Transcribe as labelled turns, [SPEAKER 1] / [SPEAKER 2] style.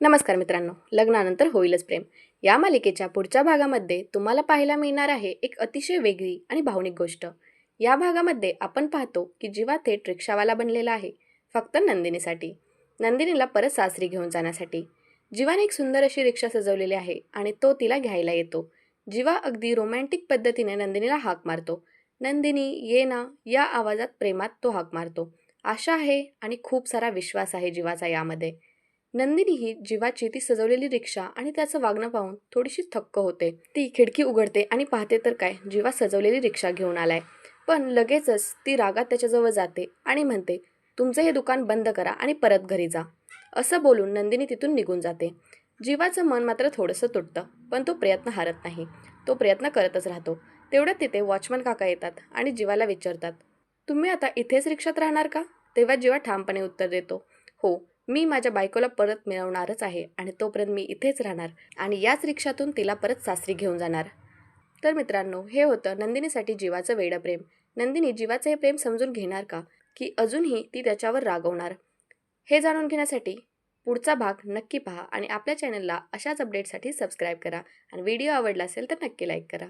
[SPEAKER 1] नमस्कार मित्रांनो, लग्नानंतर होईलच प्रेम या मालिकेच्या पुढच्या भागामध्ये तुम्हाला पाहायला मिळणार आहे एक अतिशय वेगळी आणि भावनिक गोष्ट. या भागामध्ये आपण पाहतो की जीवा थेट रिक्षावाला बनलेला आहे, फक्त नंदिनीसाठी. नंदिनीला परत सासरी घेऊन जाण्यासाठी. जीवाने एक सुंदर अशी रिक्षा सजवलेली आहे आणि तो तिला घ्यायला येतो. जीवा अगदी रोमॅन्टिक पद्धतीने नंदिनीला हाक मारतो. नंदिनी ये ना, या आवाजात प्रेमात तो हाक मारतो. आशा आहे आणि खूप सारा विश्वास आहे जीवाचा यामध्ये. नंदिनी ही जीवाची ती सजवलेली रिक्षा आणि त्याचं वागणं पाहून थोडीशी थक्क होते. ती खिडकी उघडते आणि पाहते तर काय, जीवा सजवलेली रिक्षा घेऊन आलाय. पण लगेचच ती रागात त्याच्याजवळ जाते आणि म्हणते, तुमचं हे दुकान बंद करा आणि परत घरी जा. असं बोलून नंदिनी तिथून निघून जाते. जीवाचं मन मात्र थोडंसं तुटतं, पण तो प्रयत्न हारत नाही. तो प्रयत्न करतच राहतो. तेवढ्यात तिथे वॉचमन काका येतात आणि जीवाला विचारतात, तुम्ही आता इथेच रिक्षात राहणार का? तेव्हा जीवा ठामपणे उत्तर देतो, हो, मी माझ्या बायकोला परत मिळवणारच आहे आणि तोपर्यंत मी इथेच राहणार आणि याच रिक्षातून तिला परत सासरी घेऊन जाणार. तर मित्रांनो, हे होतं नंदिनीसाठी जीवाचं वेडं प्रेम. नंदिनी जीवाचं हे प्रेम समजून घेणार का, की अजूनही ती त्याच्यावर रागवणार? हे जाणून घेण्यासाठी पुढचा भाग नक्की पहा आणि आपल्या चॅनलला अशाच अपडेटसाठी सबस्क्राईब करा आणि व्हिडिओ आवडला असेल तर नक्की लाईक करा.